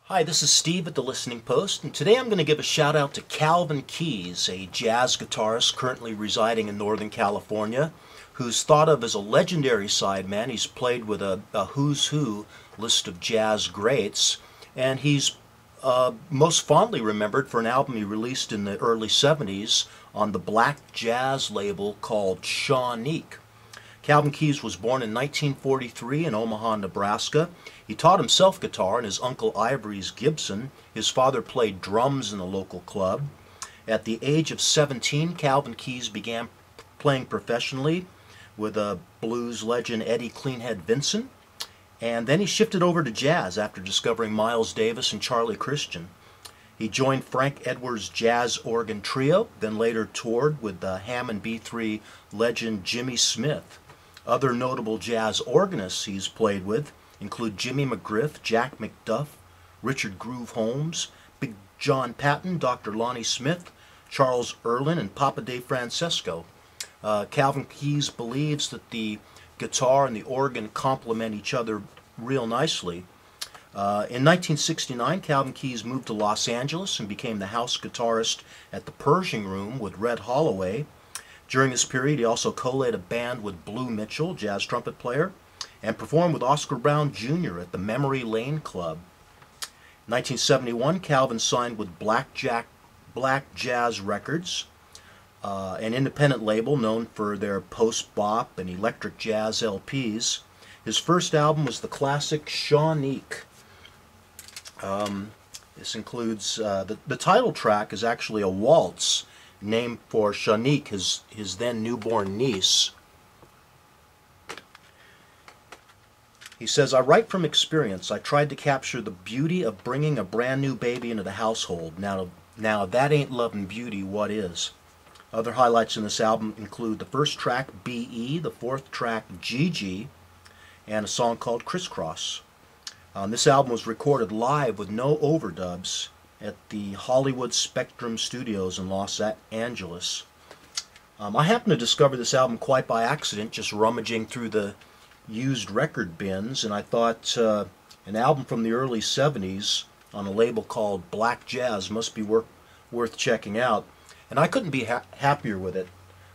Hi, this is Steve at the Listening Post, and today I'm going to give a shout out to Calvin Keys, a jazz guitarist currently residing in Northern California, who's thought of as a legendary sideman. He's played with a who's who list of jazz greats, and he's most fondly remembered for an album he released in the early 70s on the black jazz label called Shawn-Neeq. Calvin Keys was born in 1943 in Omaha, Nebraska. He taught himself guitar in his uncle Ivory's Gibson. His father played drums in a local club. At the age of 17, Calvin Keys began playing professionally with blues legend Eddie Cleanhead Vinson. And then he shifted over to jazz after discovering Miles Davis and Charlie Christian. He joined Frank Edwards' Jazz Organ Trio, then later toured with the Hammond B3 legend Jimmy Smith. Other notable jazz organists he's played with include Jimmy McGriff, Jack McDuff, Richard Groove Holmes, Big John Patton, Dr. Lonnie Smith, Charles Earlin, and Papa De Francesco. Calvin Keys believes that the guitar and the organ complement each other real nicely. In 1969, Calvin Keys moved to Los Angeles and became the house guitarist at the Pershing Room with Red Holloway. During this period, he also co-led a band with Blue Mitchell, jazz trumpet player, and performed with Oscar Brown Jr. at the Memory Lane Club. In 1971, Calvin signed with Black Jazz Records, an independent label known for their post-bop and electric jazz LPs. His first album was the classic Shawn-Neeq. This includes, the title track is actually a waltz named for Shawn-Neeq, his then newborn niece. He says, "I write from experience. I tried to capture the beauty of bringing a brand new baby into the household. Now if that ain't love and beauty, what is?" Other highlights in this album include the first track, B.E., the fourth track, G.G., and a song called Crisscross. This album was recorded live with no overdubs at the Hollywood Spectrum Studios in Los Angeles. I happened to discover this album quite by accident, just rummaging through the used record bins, and I thought an album from the early 70s on a label called Black Jazz must be worth checking out, and I couldn't be happier with it.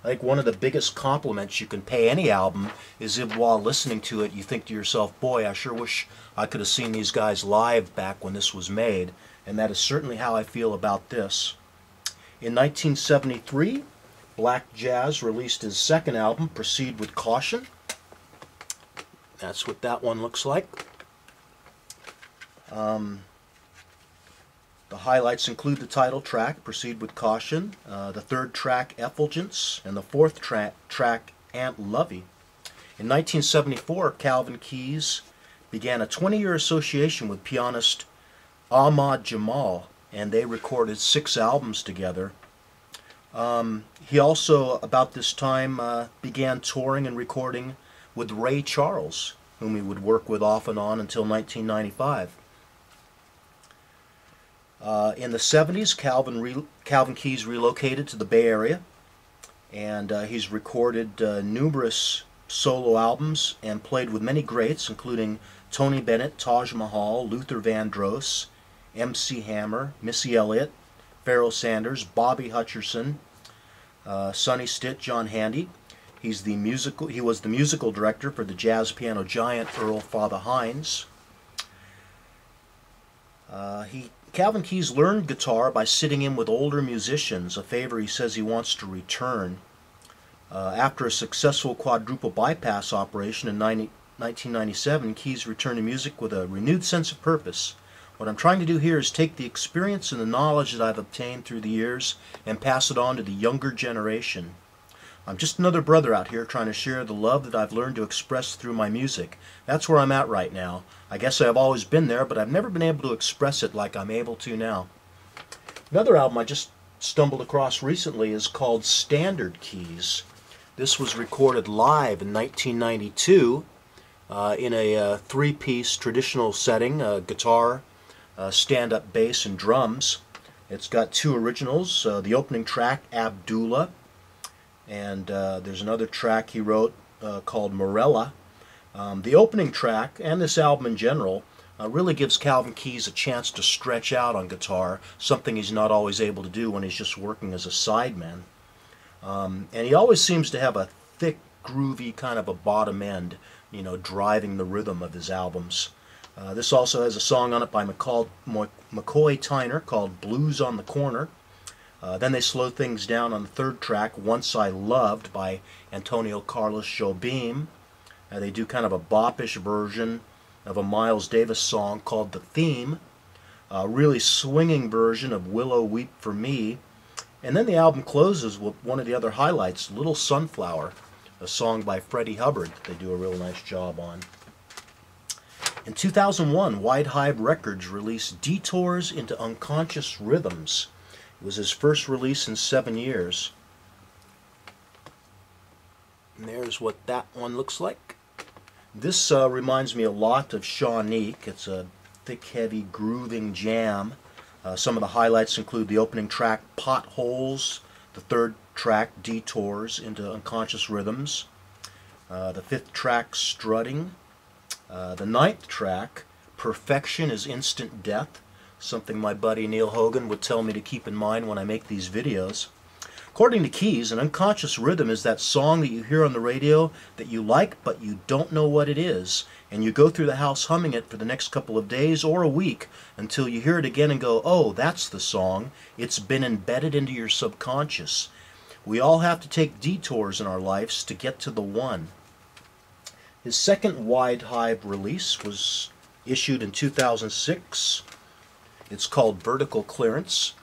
I think one of the biggest compliments you can pay any album is if while listening to it you think to yourself, boy, I sure wish I could have seen these guys live back when this was made, and that is certainly how I feel about this. In 1973, Black Jazz released his second album, Proceed with Caution. That's what that one looks like. The highlights include the title track, Proceed with Caution, the third track, Effulgence, and the fourth track, Aunt Lovey. In 1974, Calvin Keys began a 20-year association with pianist Ahmad Jamal, and they recorded 6 albums together. He also, about this time, began touring and recording with Ray Charles, whom he would work with off and on until 1995. In the 70s, Calvin Keys relocated to the Bay Area, and he's recorded numerous solo albums and played with many greats, including Tony Bennett, Taj Mahal, Luther Vandross, MC Hammer, Missy Elliott, Pharoah Sanders, Bobby Hutcherson, Sonny Stitt, John Handy. He was the musical director for the jazz piano giant Earl Father Hines. Calvin Keys learned guitar by sitting in with older musicians, a favor he says he wants to return. After a successful quadruple bypass operation in 1997, Keys returned to music with a renewed sense of purpose. What I'm trying to do here is take the experience and the knowledge that I've obtained through the years and pass it on to the younger generation. I'm just another brother out here trying to share the love that I've learned to express through my music. That's where I'm at right now. I guess I've always been there, but I've never been able to express it like I'm able to now. Another album I just stumbled across recently is called Standard Keys. This was recorded live in 1992 in a 3-piece traditional setting, guitar, stand-up bass, and drums. It's got 2 originals, the opening track, Abdullah, and there's another track he wrote called Morella. The opening track, and this album in general, really gives Calvin Keys a chance to stretch out on guitar, something he's not always able to do when he's just working as a sideman. And he always seems to have a thick, groovy kind of a bottom end, you know, driving the rhythm of his albums. This also has a song on it by McCoy Tyner called Blues on the Corner. Then they slow things down on the third track, Once I Loved by Antonio Carlos Jobim. They do kind of a bop-ish version of a Miles Davis song called The Theme, a really swinging version of Willow Weep for Me, and then the album closes with one of the other highlights, Little Sunflower, a song by Freddie Hubbard that they do a real nice job on. In 2001, White Hive Records released Detours into Unconscious Rhythms. It was his first release in 7 years. And there's what that one looks like. This reminds me a lot of Shawn-Neeq. It's a thick, heavy, grooving jam. Some of the highlights include the opening track, Potholes, the third track, Detours into Unconscious Rhythms, the fifth track, Strutting, the ninth track, Perfection is Instant Death, something my buddy Neil Hogan would tell me to keep in mind when I make these videos. According to Keys, an unconscious rhythm is that song that you hear on the radio that you like but you don't know what it is, and you go through the house humming it for the next couple of days or a week until you hear it again and go, oh, that's the song. It's been embedded into your subconscious. We all have to take detours in our lives to get to the one. His second Wide Hive release was issued in 2006. It's called Vertical Clearance.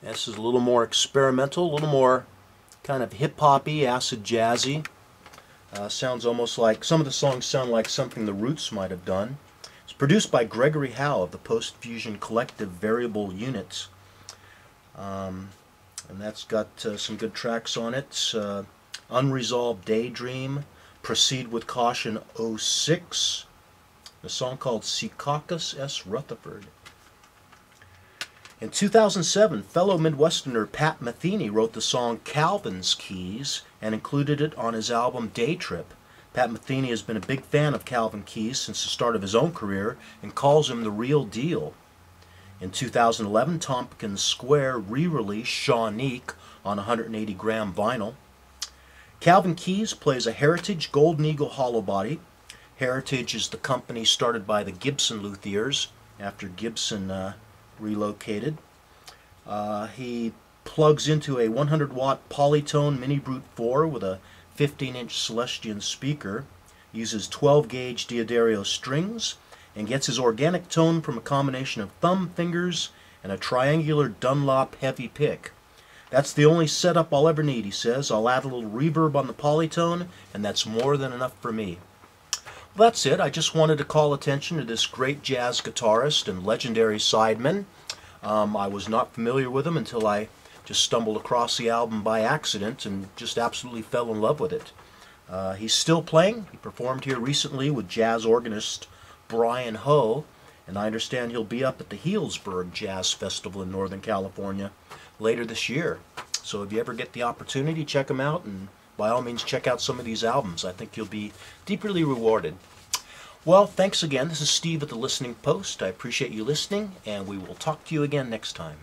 This is a little more experimental, a little more kind of hip-hoppy, acid jazzy. Sounds almost like, some of the songs sound like something the Roots might have done. It's produced by Gregory Howe of the Post-Fusion Collective Variable Units. And that's got some good tracks on it. Unresolved Daydream, Proceed with Caution 06, a song called Secaucus S. Rutherford. In 2007, fellow Midwesterner Pat Metheny wrote the song Calvin's Keys and included it on his album Day Trip. Pat Metheny has been a big fan of Calvin Keys since the start of his own career and calls him the real deal. In 2011, Tompkins Square re-released Shawn-Neeq on 180-gram vinyl. Calvin Keys plays a Heritage Golden Eagle hollow body. Heritage is the company started by the Gibson luthiers after Gibson relocated. He plugs into a 100-watt Polytone Mini Brute 4 with a 15-inch Celestion speaker, uses 12-gauge D'Addario strings, and gets his organic tone from a combination of thumb fingers and a triangular Dunlop heavy pick. That's the only setup I'll ever need, he says. I'll add a little reverb on the Polytone, and that's more than enough for me. Well, that's it. I just wanted to call attention to this great jazz guitarist and legendary sideman. I was not familiar with him until I just stumbled across the album by accident and just absolutely fell in love with it. He's still playing. He performed here recently with jazz organist Brian Ho, and I understand he'll be up at the Healdsburg Jazz Festival in Northern California later this year. So if you ever get the opportunity, check him out, and by all means check out some of these albums. I think you'll be deeply rewarded. Well, thanks again. This is Steve at the Listening Post. I appreciate you listening, and we will talk to you again next time.